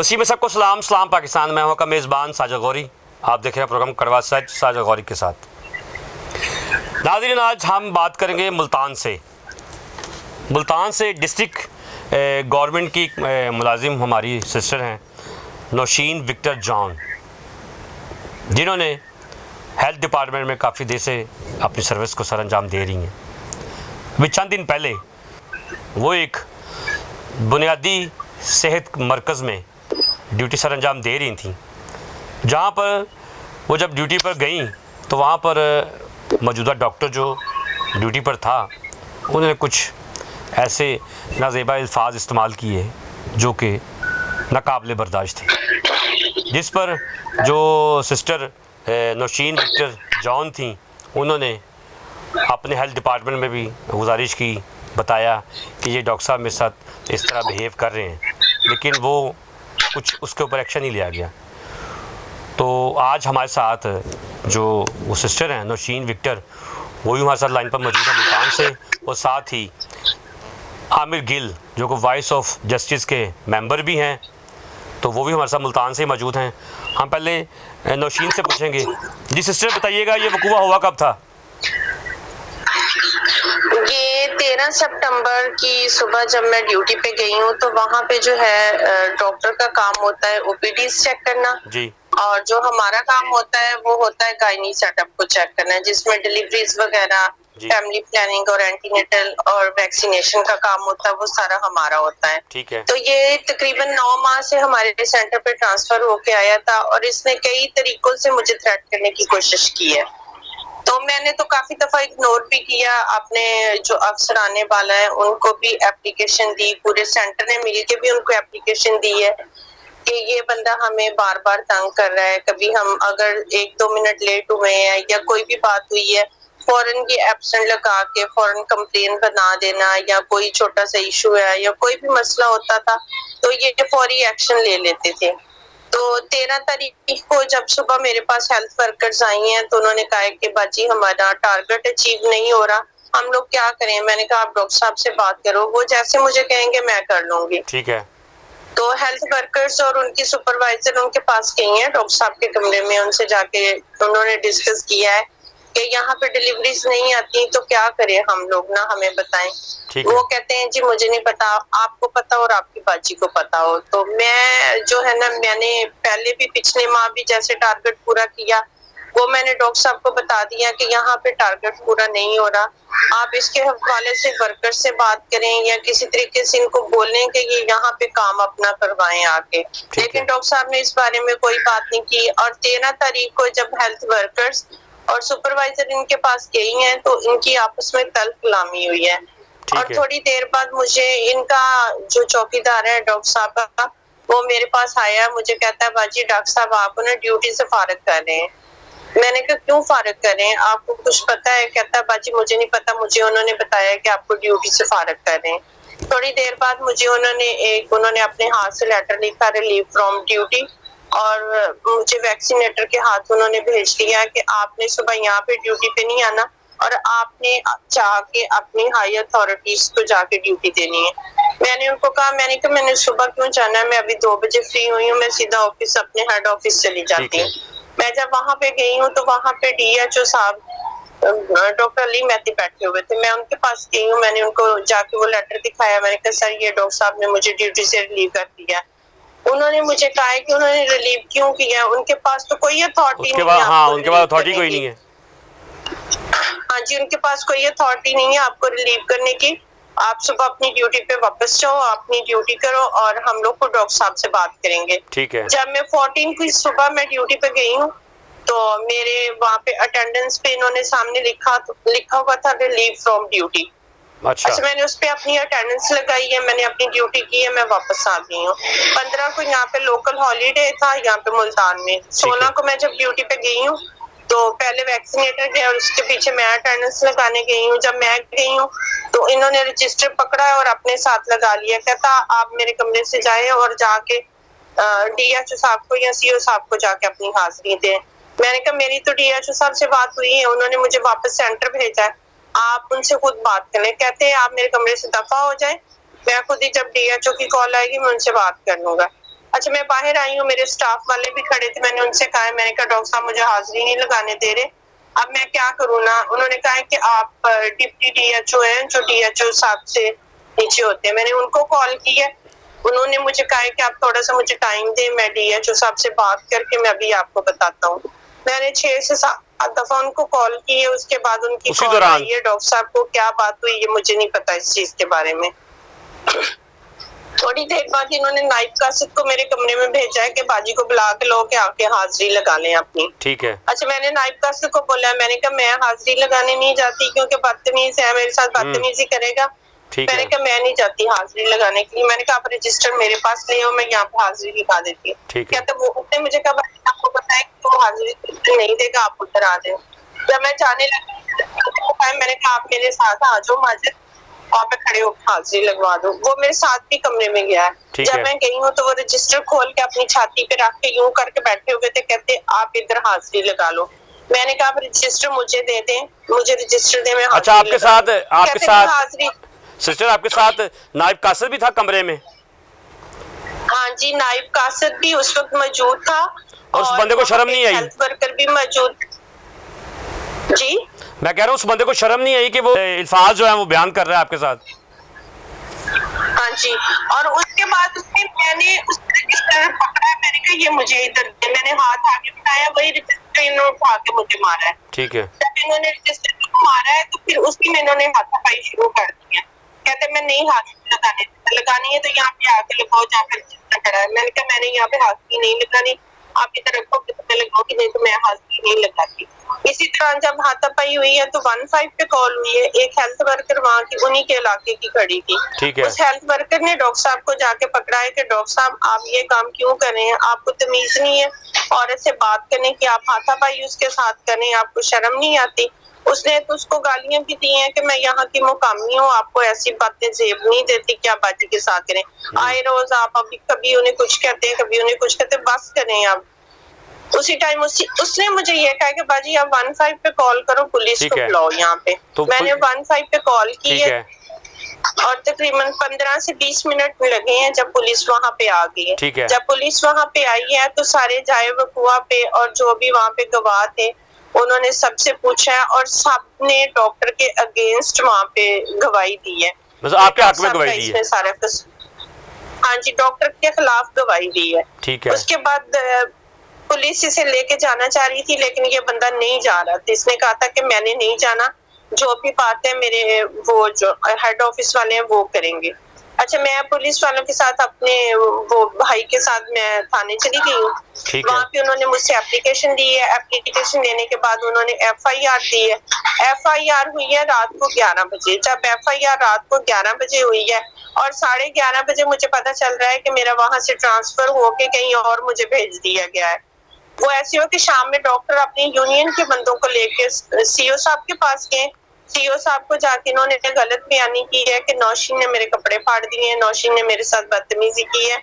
वसीम में सबको सलाम पाकिस्तान। मैं हूं का मेज़बान साजिद गौरी। आप देख रहे हैं प्रोग्राम कड़वा सच साजिद गौरी के साथ। नाज़रीन, आज हम बात करेंगे मुल्तान से डिस्ट्रिक्ट गवर्नमेंट की मुलाजिम हमारी सिस्टर हैं नौशीन विक्टर जॉन, जिन्होंने हेल्थ डिपार्टमेंट में काफ़ी देर से अपनी सर्विस को सरअंजाम दे रही हैं। अभी चंद दिन पहले वो एक बुनियादी सेहत मरकज़ में ड्यूटी सरअंजाम दे रही थी, जहाँ पर वो जब ड्यूटी पर गई तो वहाँ पर मौजूदा डॉक्टर जो ड्यूटी पर था उन्होंने कुछ ऐसे नाज़ेबा अल्फाज इस्तेमाल किए जो कि नाकाबिले बर्दाश्त थे, जिस पर जो सिस्टर नौशीन विक्टर जॉन थी उन्होंने अपने हेल्थ डिपार्टमेंट में भी गुजारिश की, बताया कि ये डॉक्टर साहब मेरे साथ इस तरह बिहेव कर रहे हैं, लेकिन वो कुछ उसके ऊपर एक्शन नहीं लिया गया। तो आज हमारे साथ जो वो सिस्टर हैं नौशीन विक्टर, वो भी हमारे साथ लाइन पर मौजूद है मुल्तान से, और साथ ही आमिर गिल जो कि वॉइस ऑफ जस्टिस के मेंबर भी हैं, तो वो भी हमारे साथ मुल्तान से मौजूद हैं। हम पहले नौशीन से पूछेंगे, जी सिस्टर बताइएगा ये वकूआ हुआ कब था? ये 13 सितंबर की सुबह जब मैं ड्यूटी पे गई हूँ तो वहाँ पे जो है डॉक्टर का काम होता है ओपीडी चेक करना जी, और जो हमारा काम होता है वो होता है गायनी सेटअप को चेक करना, जिसमें डिलीवरीज वगैरह, फैमिली प्लानिंग और एंटीनेटल और वैक्सीनेशन का काम होता है, वो सारा हमारा होता है। ठीक है। तो ये तकरीबन 9 माह से हमारे सेंटर पे ट्रांसफर होके आया था और इसने कई तरीकों से मुझे थ्रेट करने की कोशिश की है। तो मैंने तो काफी दफा इग्नोर भी किया, अपने जो अफसर आने वाला है उनको भी एप्लीकेशन दी, पूरे सेंटर ने मिलके भी उनको एप्लीकेशन दी है कि ये बंदा हमें बार बार तंग कर रहा है। कभी हम अगर 1-2 मिनट लेट हुए हैं या कोई भी बात हुई है, फौरन ये एब्सेंट लगा के फौरन कंप्लेन बना देना, या कोई छोटा सा इशू है या कोई भी मसला होता था तो ये फौरी एक्शन ले लेते थे। तो 13 तारीख को जब सुबह मेरे पास हेल्थ वर्कर्स आई हैं तो उन्होंने कहा कि बाजी हमारा टारगेट अचीव नहीं हो रहा, हम लोग क्या करें। मैंने कहा आप डॉक्टर साहब से बात करो, वो जैसे मुझे कहेंगे मैं कर लूंगी। ठीक है। तो हेल्थ वर्कर्स और उनकी सुपरवाइजर उनके पास गई हैं डॉक्टर साहब के कमरे में, उनसे जाके उन्होंने डिस्कस किया है कि यहाँ पे डिलीवरीज नहीं आती तो क्या करें हम लोग, ना हमें बताएं। वो कहते हैं जी मुझे नहीं पता, आपको पता और आपकी बाजी को पता हो। तो मैं जो है ना, मैंने पहले भी पिछले माह भी जैसे टारगेट पूरा किया वो मैंने डॉक्टर साहब को बता दिया कि यहाँ पे टारगेट पूरा नहीं हो रहा, आप इसके हवाले से वर्कर से बात करें या किसी तरीके से इनको बोलें कि ये यहाँ पे काम अपना करवाएं आके। लेकिन डॉक्टर साहब ने इस बारे में कोई बात नहीं की। और 13 तारीख को जब हेल्थ वर्कर्स और सुपरवाइजर इनके पास गई हैं तो इनकी आपस में तल्ख कलामी हुई है। और थोड़ी देर बाद मुझे इनका जो चौकीदार है डॉक्टर साहब का, वो मेरे पास आया, मुझे कहता है बाजी डॉक्टर साहब आप ना ड्यूटी से फारिग कर रहे हैं। मैंने कहा क्यों फारिग कर रहे हैं, आपको कुछ पता है? कहता है बाजी मुझे नहीं पता, मुझे उन्होंने बताया कि आपको ड्यूटी से फारिग कर रहे हैं। थोड़ी देर बाद मुझे उन्होंने अपने हाथ से लेटर लिखा रिलीव फ्रॉम ड्यूटी, और मुझे वैक्सीनेटर के हाथ उन्होंने भेज दिया कि आपने सुबह यहाँ पे ड्यूटी पे नहीं आना और आपने जाके अपनी हाई अथॉरिटीज को जाके ड्यूटी देनी है। मैंने उनको कहा, मैंने सुबह क्यों जाना है, मैं अभी 2 बजे फ्री हुई हूँ, मैं सीधा ऑफिस अपने हेड ऑफिस चली जाती हूँ। मैं जब वहाँ पे गई हूँ तो वहाँ पे डीएचओ साहब डॉक्टर अली मेहती बैठे हुए थे, मैं उनके पास गई हूँ, मैंने उनको जाके वो लेटर दिखाया, मैंने कहा सर ये डॉक्टर साहब ने मुझे ड्यूटी से रिलीव कर दिया। उन्होंने मुझे कहा है कि उन्होंने रिलीव क्यों किया, उनके पास तो कोई अथॉरिटी नहीं है। हाँ, उनके पास अथॉरिटी कोई नहीं है। हाँ जी, उनके पास कोई अथॉरिटी नहीं है आपको रिलीव करने की। आप सुबह अपनी ड्यूटी पे वापस जाओ, अपनी ड्यूटी करो और हम लोग को डॉक्टर साहब से बात करेंगे। ठीक है। जब मैं 14 की सुबह मैं ड्यूटी पे गई हूँ तो मेरे वहाँ पे अटेंडेंस पे इन्होंने सामने लिखा हुआ था रिलीव फ्रॉम ड्यूटी। अच्छा, मैंने उस पे अपनी अटेंडेंस लगाई है, मैंने अपनी ड्यूटी की है, मैं वापस आ गई हूँ। 15 को यहाँ पे लोकल हॉलीडे था यहाँ पे मुल्तान में। 16 को मैं जब ड्यूटी पे गई हूँ तो पहले वैक्सीनेटर गया और उसके पीछे मैं अटेंडेंस लगाने गई हूँ। जब मैं गई हूँ तो इन्होंने रजिस्टर पकड़ा और अपने साथ लगा लिया, कहता आप मेरे कमरे से जाए और जाके डीएचओ साहब को या सीओ साहब को जाके अपनी हाजिरी दें। मैंने कहा मेरी तो डीएचओ साहब से बात हुई है, उन्होंने मुझे वापस सेंटर भेजा है, आप उनसे खुद बात कर लें। कहते हैं आप मेरे कमरे से दफा हो जाए, मैं खुद ही जब डीएचओ की कॉल आएगी मैं उनसे बात कर लूंगा। अच्छा मैं बाहर आई हूँ, मेरे स्टाफ वाले भी खड़े थे, मैंने उनसे कहा, मैंने कहा डॉक्टर साहब मुझे हाजिरी नहीं लगाने दे रहे, अब मैं क्या करूँ ना। उन्होंने कहा कि आप डिप्टी DHO हैं जो DHO साहब से नीचे होते हैं। मैंने उनको कॉल किया, उन्होंने मुझे कहा कि आप थोड़ा सा मुझे टाइम दें, मैं DHO साहब से बात करके मैं अभी आपको बताता हूँ। मैंने 6 से 7 दफा उनको कॉल की है, उसके बाद उनकी कॉल आई है। डॉक्टर साहब को क्या बात हुई ये मुझे नहीं पता इस चीज के बारे में। थोड़ी देर बाद इन्होंने नाइब कासिद को मेरे कमरे में भेजा है कि बाजी को बुला के लो के आके हाजिरी लगा लें अपनी। ठीक है। अच्छा मैंने नाइब कासिद को बोला, मैंने कहा मैं हाजिरी लगाने नहीं जाती क्योंकि बदतमीज है, मेरे साथ बदतमीजी करेगा। मैंने कहा मैं नहीं जाती हाजिरी लगाने के लिए। मैंने कहा आप रजिस्टर मेरे पास ले आओ, मैं यहाँ पे हाजिरी लिखा देती हूँ। कहते वो उसने मुझे कहा आपको पता है कि वो हाजिरी नहीं देगा, आप उधर आ जाओ। जब मैं जाने लगी मैंने कहा आप मेरे साथ आ जाओ माजिद, वहाँ पे खड़े होकर हाजिरी लगवा दो। वो मेरे साथ भी कमरे में गया है। जब मैं गई हूँ तो वो रजिस्टर खोल के अपनी छाती पे रख के यूं करके बैठे हुए थे, कहते आप इधर हाजिरी लगा लो। मैंने कहा आप रजिस्टर मुझे दे दें, मुझे रजिस्टर दे, मैं अच्छा आपके साथ सिस्टर आपके साथ नाइब कासिद भी था कमरे में? हाँ जी, नाइब कासिद भी उस वक्त मौजूद था। और उस बंदे को शर्म नहीं आई? हेल्थ वर्कर भी मौजूद। जी मैं कह रहा हूँ उस बंदे को शर्म नहीं आई कि वो अल्फाज जो है वो बयान कर रहा है आपके साथ? हाँ जी, और उसके बाद मैंने उस रजिस्टर पकड़ा, मैंने कहा ये मुझे इधर दे, मैंने हाथ आगे बढ़ाया, वही रजिस्टर इन्होंने उठा के मुझे मारा है। ठीक है। जब इन्होंने रजिस्टर को मारा है तो फिर उसी में इन्होंने हाथापाई शुरू कर दिया। कहते मैं नहीं हाथ लगानी है तो यहाँ पे आके लगाओ जहाँ पे रजिस्टर खड़ा है। मैंने कहा मैंने यहाँ पे हाथ नहीं लगानी, आप इधर रखो कितने लगाओगी, नहीं तो मैं हाथ नहीं लगाती। इसी तरह जब हाथापाई हुई है तो 15 पे कॉल हुई है, एक हेल्थ वर्कर वहाँ की उन्हीं के इलाके की खड़ी थी। ठीक है। उस हेल्थ वर्कर ने डॉक्टर साहब को जाके पकड़ा है कि डॉक्टर साहब आप ये काम क्यों कर रहे हैं, आपको तमीज नहीं है औरत से बात करने की, आप हाथापाई उसके साथ करें, आपको शर्म नहीं आती। उसने तो उसको गालियां भी दी हैं कि मैं यहाँ की मुकामी हूँ, आपको ऐसी बातें जेब नहीं देती कि आप बाजी के साथ करें। आए रोज आप अभी कभी उन्हें कुछ कहते हैं, कभी उन्हें कुछ कहते हैं, बस करें आप। उसी टाइम उसने मुझे ये कहा कि बाजी आप 15 पे कॉल करो, पुलिस को बुलाओ यहाँ पे। तो मैंने 15 पे कॉल की है और तकरीबन 15 से 20 मिनट लगे हैं जब पुलिस वहाँ पे आ गई है। जब पुलिस वहाँ पे आई है तो सारे जाए वकुआ पे और जो भी वहाँ पे गवाह थे उन्होंने सबसे पूछा है और सबने डॉक्टर के अगेंस्ट वहाँ पे गवाही दी है। मतलब आपके हक में गवाही दी है? सारा हाँ जी, डॉक्टर के खिलाफ गवाही दी है। ठीक है। उसके बाद पुलिस इसे लेके जाना चाह रही थी लेकिन ये बंदा नहीं जा रहा था। इसने कहा था कि मैंने नहीं जाना, जो भी बात है मेरे वो जो हेड ऑफिस वाले हैं वो करेंगे। अच्छा मैं पुलिस वालों के साथ अपने वो भाई के साथ मैं थाने चली गई हूँ। वहाँ पे उन्होंने मुझसे एप्लीकेशन दी है। एप्लीकेशन देने के बाद उन्होंने FIR दी है। FIR हुई है रात को 11 बजे। जब FIR रात को 11 बजे हुई है और 11:30 बजे मुझे पता चल रहा है कि मेरा वहां से ट्रांसफर होके कहीं और मुझे भेज दिया गया है। वो ऐसे हो कि शाम में डॉक्टर अपनी यूनियन के बंदों को लेके CO साहब के पास गए। CO साहब को जाके इन्होंने गलत बयानी की है कि नौशीन ने मेरे कपड़े फाड़ दिए हैं, नौशीन ने मेरे साथ बदतमीजी की है,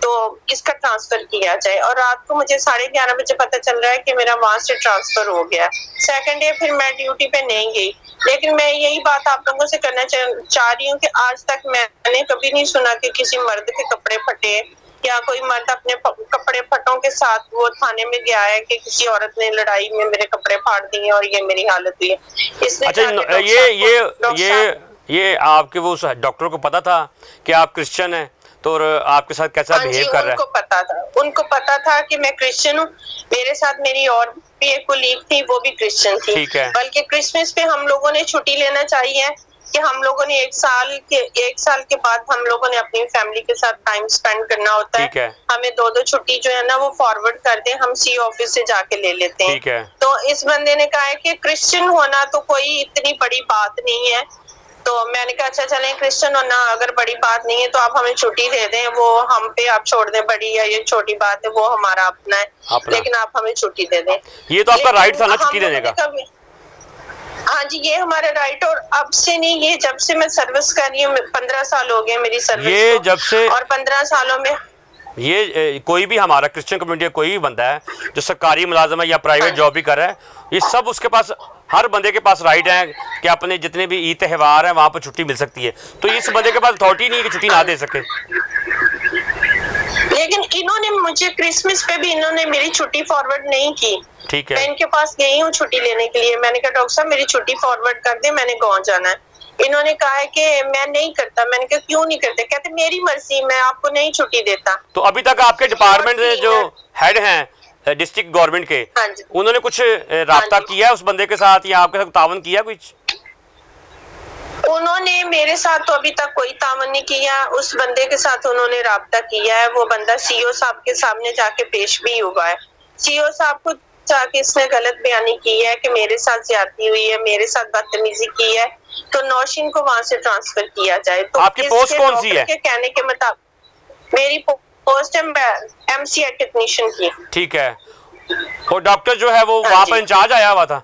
तो इसका ट्रांसफर किया जाए। और रात को मुझे 11:30 बजे पता चल रहा है कि मेरा वहां से ट्रांसफर हो गया। सेकंड डे फिर मैं ड्यूटी पे नहीं गई। लेकिन मैं यही बात आप लोगों से करना चाह रही हूँ कि आज तक मैंने कभी नहीं सुना कि किसी मर्द के कपड़े फटे या कोई मर्द अपने कपड़े फटों के साथ वो थाने में गया है कि किसी औरत ने लड़ाई में मेरे कपड़े फाड़ दिए और ये मेरी हालत हुई है। इसने अच्छा ये आपके वो डॉक्टर को पता था कि आप क्रिश्चियन हैं तो आपके साथ कैसा बिहेव कर रहा है? उनको पता था कि मैं क्रिश्चियन हूँ। मेरे साथ मेरी और भी एक कोलीग थी, वो भी क्रिश्चियन थी। बल्कि क्रिसमस पे हम लोगों ने छुट्टी लेना चाहिए कि हम लोगों ने एक साल के बाद हम लोगों ने अपनी फैमिली के साथ टाइम स्पेंड करना होता है। हमें 2 छुट्टी जो है ना वो फॉरवर्ड कर दें, हम CO ऑफिस से जाके ले लेते हैं। तो इस बंदे ने कहा है कि क्रिश्चियन होना तो कोई इतनी बड़ी बात नहीं है। तो मैंने कहा अच्छा चलें, क्रिश्चियन होना अगर बड़ी बात नहीं है तो आप हमें छुट्टी दे दें, वो हम पे आप छोड़ दें, बड़ी या ये छोटी बात है वो हमारा अपना है, लेकिन आप हमें छुट्टी दे दें। ये तो आपका राइट था ना छुट्टी देने का? हाँ जी, ये हमारा राइट। और अब से नहीं, ये जब से मैं सर्विस कर रही हूँ, 15 साल हो गए मेरी सर्विस ये जब से, और 15 सालों में ये कोई भी हमारा क्रिश्चियन कम्युनिटी का कोई भी बंदा है जो सरकारी मुलाजम है या प्राइवेट जॉब भी कर रहा है, ये सब उसके पास, हर बंदे के पास राइट है कि अपने जितने भी ईद त्यौहार है वहाँ पर छुट्टी मिल सकती है। तो इस बंदे के पास अथॉरिटी नहीं है कि छुट्टी ना दे सके। लेकिन इन्होंने मुझे क्रिसमस पे भी इन्होंने मेरी छुट्टी फॉरवर्ड नहीं की। ठीक है। मैं इनके पास गई हूँ छुट्टी लेने के लिए, मैंने कहा डॉक्टर साहब मेरी छुट्टी फॉरवर्ड कर दे, मैंने गाँव जाना है। इन्होंने कहा है कि मैं नहीं करता। मैंने कहा क्यों नहीं करते? कहते मेरी मर्जी, मैं आपको नहीं छुट्टी देता। तो अभी तक आपके डिपार्टमेंट में जो हेड हैं डिस्ट्रिक्ट गवर्नमेंट के, हाँ जी, उन्होंने कुछ राब्ता किया है उस बंदे के साथ या आपके साथ तावन किया कुछ? उन्होंने मेरे साथ तो अभी तक कोई तावन नहीं किया, उस बंदे के साथ उन्होंने राब्ता किया है। वो बंदा सीओ साहब के सामने जाके पेश भी हुआ है। सीओ साहब को जाके इसने गलत बयानी की है कि मेरे साथ ज्यादती हुई है, मेरे साथ बदतमीजी की है, तो नौशीन को वहां से ट्रांसफर किया जाए। तो आपकी पोस्ट कौन सी है? के कहने के मुताबिक मेरी पोस्ट है एमसीआई टेक्नीशियन की। ठीक है। और डॉक्टर जो है वो वहाँ पर इंचार्ज आया हुआ था?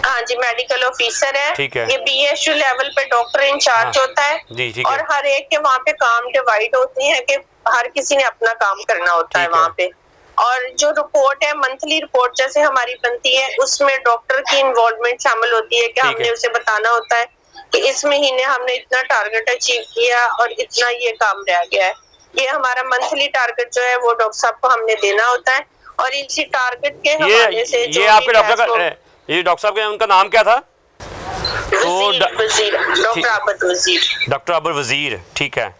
हाँ जी, मेडिकल ऑफिसर है। ठीक है। ये बीएचयू लेवल पे डॉक्टर इंचार्ज होता है जी, ठीक है। और हर एक के वहाँ पे काम डिवाइड होते हैं कि हर किसी ने अपना काम करना होता है वहाँ पे। और जो रिपोर्ट है, मंथली रिपोर्ट जैसे हमारी बनती है, उसमें डॉक्टर की इन्वॉल्वमेंट शामिल होती है कि हमने उसे बताना होता है कि इस महीने हमने इतना टारगेट अचीव किया और इतना ये काम रह गया है। ये हमारा मंथली टारगेट जो है वो डॉक्टर साहब को हमने देना होता है। और इसी टारगेट के हवाले से ये आपके डॉक्टर का, ये डॉक्टर साहब का उनका नाम क्या था? तो डॉक्टर अबर वजीर। डॉक्टर अबर वजीर, ठीक है।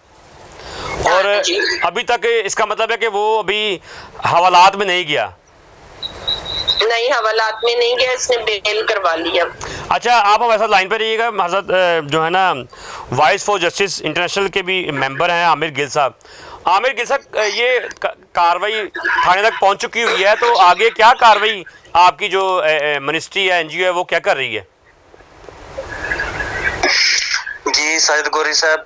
और अभी तक इसका मतलब है कि वो अभी हवालात में नहीं गया? नहीं, हवालात में नहीं गया, इसने बेल करवा लिया। अच्छा, आप हमारे साथ लाइन पर रहिएगा। हजरत जो है ना वॉइस फॉर जस्टिस इंटरनेशनल के भी मेंबर हैं आमिर गिल साहब। आमिर गिल साहब, ये कार्रवाई थाने तक पहुंच चुकी हुई है, तो आगे क्या कार्रवाई आपकी जो मिनिस्ट्री है, एनजीओ है, वो क्या कर रही है? जी साहिद गौरी साहब,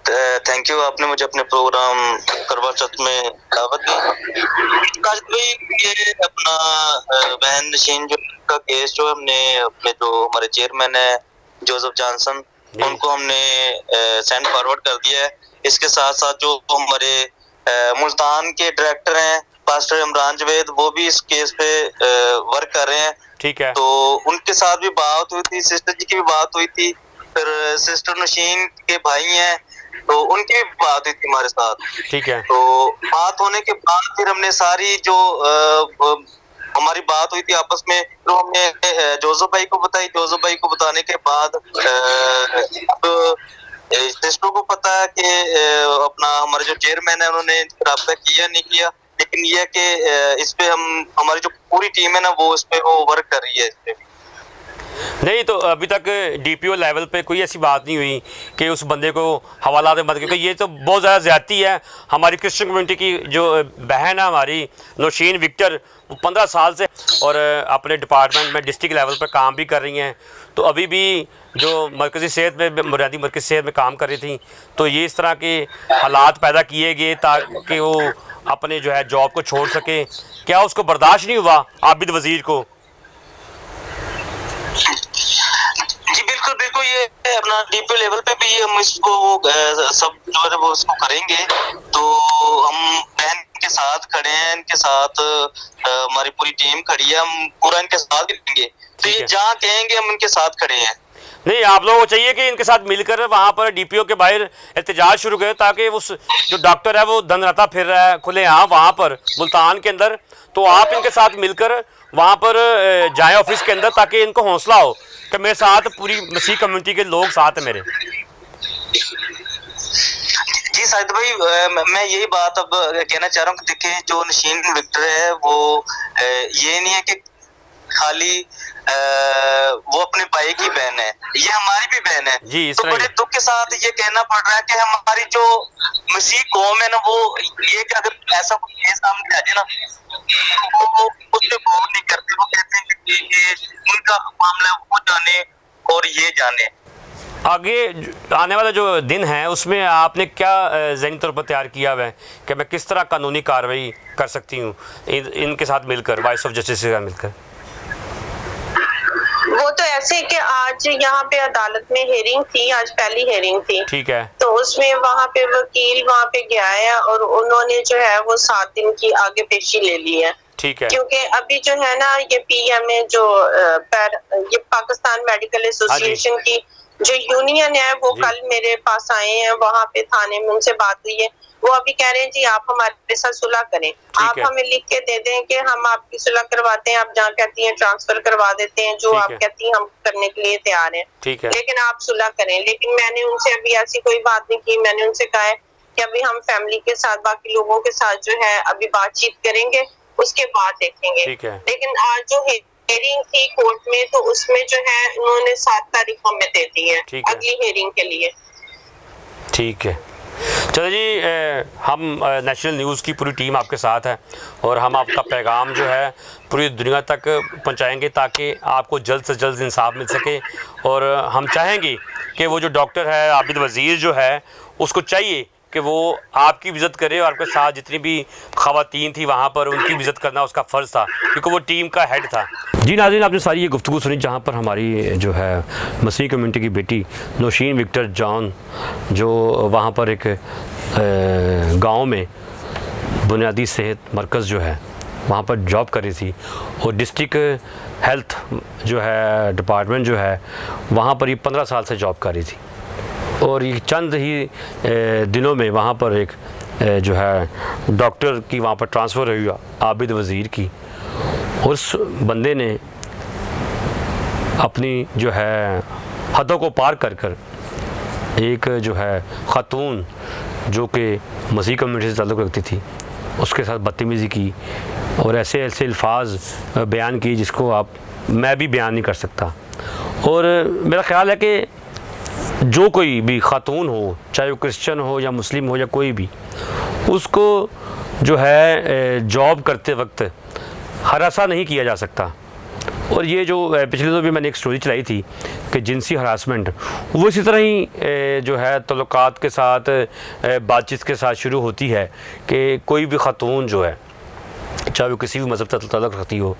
थैंक यू, आपने मुझे अपने प्रोग्राम करवा चौथ में दावत दी। काजिद भाई, ये अपना बहन नशीन जो का केस जो हमने अपने जो हमारे चेयरमैन है जोसेफ जॉनसन, उनको हमने सेंड फॉरवर्ड कर दिया है। इसके साथ साथ जो हमारे मुल्तान के डायरेक्टर हैं पास्टर इमरान जवेद, वो भी इस केस पे वर्क कर रहे हैं। ठीक है। तो उनके साथ भी बात हुई थी, सिस्टर जी की भी बात हुई थी, फिर सिस्टर नशीन के भाई हैं तो उनकी भी बात हुई थी हमारे साथ। ठीक है। तो बात होने के बाद फिर हमने सारी जो हमारी बात हुई थी आपस में, तो हमने जोसेफ भाई को बताई। जोसेफ भाई को बताने के बाद सिस्टर को पता है कि अपना हमारे जो चेयरमैन है उन्होंने राब्ता किया नहीं किया, लेकिन ये कि इस पे हमारी जो पूरी टीम है ना वो इस पे वो वर्क कर रही है इस पे। नहीं, तो अभी तक डीपीओ लेवल पे कोई ऐसी बात नहीं हुई कि उस बंदे को हवाला दे मत, क्योंकि ये तो बहुत ज़्यादा ज़्यादती है। हमारी क्रिश्चियन कम्युनिटी की जो बहन है हमारी नौशीन विक्टर, वो 15 साल से और अपने डिपार्टमेंट में डिस्ट्रिक्ट लेवल पर काम भी कर रही हैं। तो अभी भी जो मरकज़ी सेहत में, बुनियादी मरकज़ी सेहत में काम कर रही थी, तो ये इस तरह के हालात पैदा किए गए ताकि वो अपने जो है जॉब को छोड़ सके। क्या उसको बर्दाश्त नहीं हुआ आबिद वज़ीर को? जी बिल्कुल बिल्कुल, ये अपना डीपीओ लेवल पे भी हम इसको सब जो है वो इसको करेंगे। तो हम बहन के साथ खड़े हैं, इनके साथ हमारी पूरी टीम खड़ी है, हम पूरा इनके साथ करेंगे। तो ये जहाँ कहेंगे हम इनके साथ खड़े हैं। नहीं, आप लोगों को चाहिए कि इनके साथ मिलकर वहाँ पर डीपीओ के बाहर एहतजाज शुरू करें, ताकि उस जो डॉक्टर है वो धनराता फिर रहा है खुलेआम वहाँ पर मुल्तान के अंदर, तो आप इनके साथ मिलकर वहाँ पर जाएं ऑफिस के अंदर, ताकि इनको हौसला हो कि मेरे साथ पूरी मसीह कम्युनिटी के लोग साथ हैं मेरे। जी साहिद भाई, मैं यही बात अब कहना चाह रहा हूँ कि देखें, जो नशीन विक्टर है वो ये नहीं है कि खाली वो अपने भाई की बहन है, ये हमारी भी बहन है। जी, तो बड़े दुख के साथ ये कहना पड़ रहा है कि हमारी जो मसीह कौम है ना, वो ये कि अगर ऐसा कुछ केस सामने आ जाए ना, वो उससे गौर नहीं करते। वो कहते हैं कि उनका मामला वो जाने और ये जाने। आगे आने वाला जो दिन है उसमें आपने क्या ज़हनी तौर पर तैयार किया हुआ है कि मैं किस तरह कानूनी कार्रवाई कर सकती हूँ इनके साथ मिलकर, वॉइस ऑफ जस्टिस के साथ मिलकर? वो तो ऐसे कि आज यहाँ पे अदालत में हेयरिंग थी, आज पहली हेयरिंग थी। ठीक है। तो उसमें वहाँ पे वकील वहाँ पे गया है और उन्होंने जो है वो 7 दिन की आगे पेशी ले ली है। ठीक है। क्योंकि अभी जो है ना, ये पीएमए जो ये पाकिस्तान मेडिकल एसोसिएशन की जो यूनियन है वो कल मेरे पास आए हैं, वहाँ पे थाने में उनसे बात हुई है। वो अभी कह रहे हैं जी आप हमारे साथ सुलह करें, आप हमें लिख के दे दें कि हम आपकी सुलह करवाते हैं, आप जहाँ कहती हैं ट्रांसफर करवा देते हैं, जो आप कहती हैं हम करने के लिए तैयार हैं, लेकिन आप सुलह करें। लेकिन मैंने उनसे अभी ऐसी कोई बात नहीं की। मैंने उनसे कहा है कि अभी हम फैमिली के साथ, बाकी लोगों के साथ जो है अभी बातचीत करेंगे, उसके बाद देखेंगे। लेकिन आज जो हेयरिंग थी कोर्ट में, तो उसमें जो है उन्होंने 7 तारीख हमें दे दी है अगली हेयरिंग के लिए। ठीक है, चलो जी, हम नेशनल न्यूज़ की पूरी टीम आपके साथ है और हम आपका पैगाम जो है पूरी दुनिया तक पहुंचाएंगे ताकि आपको जल्द से जल्द इंसाफ मिल सके। और हम चाहेंगे कि वो जो डॉक्टर है आबिद वज़ीर जो है, उसको चाहिए कि वो आपकी इज़्ज़त करे और आपके साथ जितनी भी ख़वातीन थी वहाँ पर उनकी इज़्ज़त करना उसका फ़र्ज़ था, क्योंकि वो टीम का हेड था। जी नाज़रीन, आपने सारी ये गुफ्तगू सुनी जहाँ पर हमारी जो है मसीह कम्युनिटी की बेटी नौशीन विक्टर जॉन, जो वहाँ पर एक गांव में बुनियादी सेहत मरकज़ जो है वहाँ पर जॉब कर रही थी और डिस्ट्रिक्ट हेल्थ जो है डिपार्टमेंट जो है वहाँ पर ये 15 साल से जॉब कर रही थी। और ये चंद ही दिनों में वहाँ पर एक जो है डॉक्टर की वहाँ पर ट्रांसफ़र हुई आबिद वज़ीर की, और उस बंदे ने अपनी जो है हदों को पार कर कर एक जो है ख़ातून जो कि मसीह कम्युनिटी से ताल्लुक़ रखती थी उसके साथ बदतमीज़ी की और ऐसे ऐसे अल्फाज बयान की जिसको मैं भी बयान नहीं कर सकता। और मेरा ख़्याल है कि जो कोई भी ख़ातून हो, चाहे वो क्रिश्चियन हो या मुस्लिम हो या कोई भी, उसको जो है जॉब करते वक्त हरासा नहीं किया जा सकता। और ये जो पिछले दिनों भी मैंने एक स्टोरी चलाई थी कि जिनसी हरासमेंट वो इसी तरह ही जो है तल्लुकात के साथ बातचीत के साथ शुरू होती है कि कोई भी ख़ातून जो है चाहे वो किसी भी मज़हब से ताल्लुक़ रखती हो,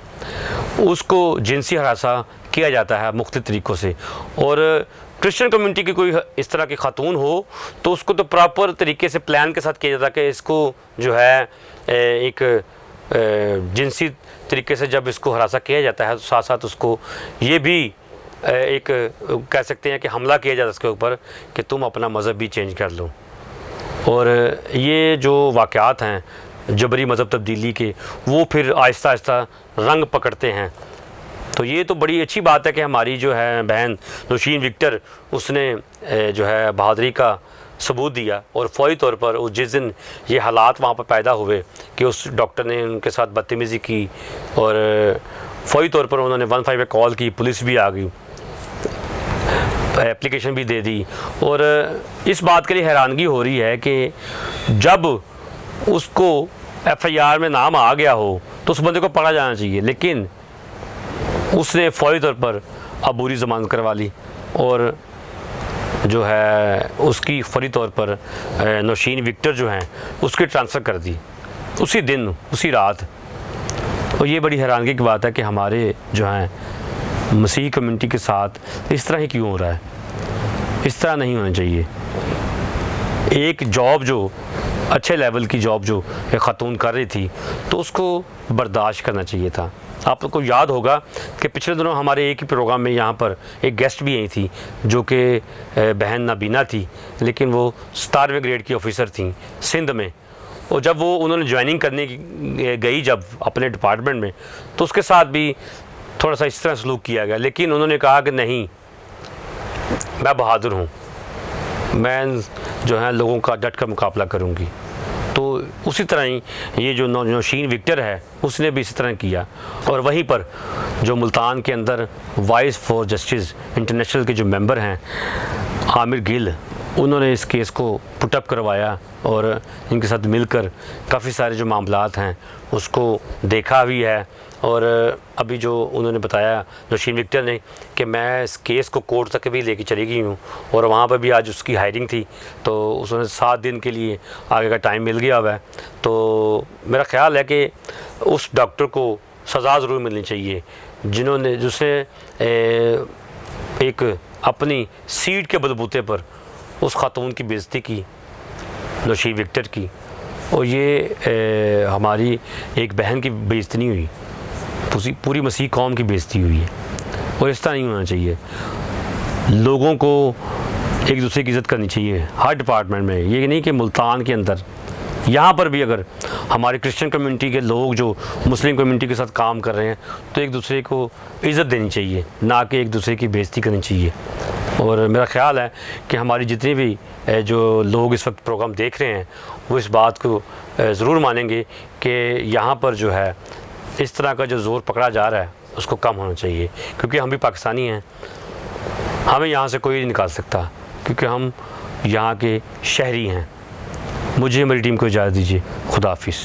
उसको जिनसी हरासा किया जाता है मुख्तलिफ़ तरीक़ों से। और क्रिश्चियन कम्युनिटी की कोई इस तरह की ख़ातून हो तो उसको तो प्रॉपर तरीके से प्लान के साथ किया जाता है कि इसको जो है एक जिनसी तरीके से जब इसको हरासा किया जाता है तो साथ साथ उसको ये भी एक कह सकते हैं कि हमला किया जाता है उसके ऊपर कि तुम अपना मज़हब भी चेंज कर लो। और ये जो वाक़यात हैं जबरी मज़हब तब्दीली के, वो फिर आहिस्ता आहिस्ता रंग पकड़ते हैं। तो ये तो बड़ी अच्छी बात है कि हमारी जो है बहन नौशीन विक्टर, उसने जो है बहादुरी का सबूत दिया और फ़ौरी तौर पर उस जिस दिन ये हालात वहाँ पर पैदा हुए कि उस डॉक्टर ने उनके साथ बदतमीज़ी की और फ़ौरी तौर पर उन्होंने 15 पे कॉल की, पुलिस भी आ गई, एप्लीकेशन भी दे दी। और इस बात के लिए हैरानगी हो रही है कि जब उसको FIR में नाम आ गया हो तो उस बंदे को पकड़ा जाना चाहिए, लेकिन उसने फ़ौरी तौर पर अबूरी ज़मानत करवा ली और जो है उसकी फ़ौरी तौर पर नौशीन विक्टर जो हैं उसकी ट्रांसफ़र कर दी उसी दिन उसी रात। और ये बड़ी हैरानगी की बात है कि हमारे जो हैं मसीह कम्युनिटी के साथ इस तरह ही क्यों हो रहा है। इस तरह नहीं होना चाहिए। एक जॉब जो अच्छे लेवल की जॉब जो एक ख़ातून कर रही थी तो उसको बर्दाश्त करना चाहिए था। आप लोग को याद होगा कि पिछले दिनों हमारे एक ही प्रोग्राम में यहाँ पर एक गेस्ट भी आई थी जो कि बहन नाबीना थी, लेकिन वो 17वें ग्रेड की ऑफ़िसर थी सिंध में। और जब वो उन्होंने ज्वाइनिंग करने गई जब अपने डिपार्टमेंट में, तो उसके साथ भी थोड़ा सा इस तरह सलूक किया गया, लेकिन उन्होंने कहा कि नहीं, मैं बहादुर हूँ, मैं जो है लोगों का डट कर मुकाबला करूँगी। तो उसी तरह ही ये जो नौशीन विक्टर है उसने भी इसी तरह किया। और वहीं पर जो मुल्तान के अंदर वॉइस फॉर जस्टिस इंटरनेशनल के जो मेंबर हैं आमिर गिल, उन्होंने इस केस को पुटअप करवाया और इनके साथ मिलकर काफ़ी सारे जो मामलात हैं उसको देखा भी है। और अभी जो उन्होंने बताया नौशीन विक्टर ने कि मैं इस केस को कोर्ट तक भी लेके चली गई हूँ और वहाँ पर भी आज उसकी हायरिंग थी, तो उसने 7 दिन के लिए आगे का टाइम मिल गया हुआ है। तो मेरा ख़्याल है कि उस डॉक्टर को सज़ा ज़रूर मिलनी चाहिए जिसने एक अपनी सीट के बलबूते पर उस ख़ातून की बेइज्जती की, नौशीन विक्टर की। और ये हमारी एक बहन की बेइज्जती नहीं हुई, पूरी मसीह कौम की बेइज्जती हुई है। और इस तरह नहीं होना चाहिए। लोगों को एक दूसरे की इज़्ज़त करनी चाहिए हर डिपार्टमेंट में। ये नहीं कि मुल्तान के अंदर, यहाँ पर भी अगर हमारी क्रिश्चियन कम्युनिटी के लोग जो मुस्लिम कम्युनिटी के साथ काम कर रहे हैं तो एक दूसरे को इज़्ज़त देनी चाहिए, ना कि एक दूसरे की बेइज्जती करनी चाहिए। और मेरा ख़्याल है कि हमारी जितनी भी जो लोग इस वक्त प्रोग्राम देख रहे हैं वो इस बात को ज़रूर मानेंगे कि यहाँ पर जो है इस तरह का जो ज़ोर पकड़ा जा रहा है उसको कम होना चाहिए, क्योंकि हम भी पाकिस्तानी हैं, हमें यहाँ से कोई नहीं निकाल सकता, क्योंकि हम यहाँ के शहरी हैं। मुझे मेरी टीम को इजाज़त दीजिए। खुदा हाफिज़।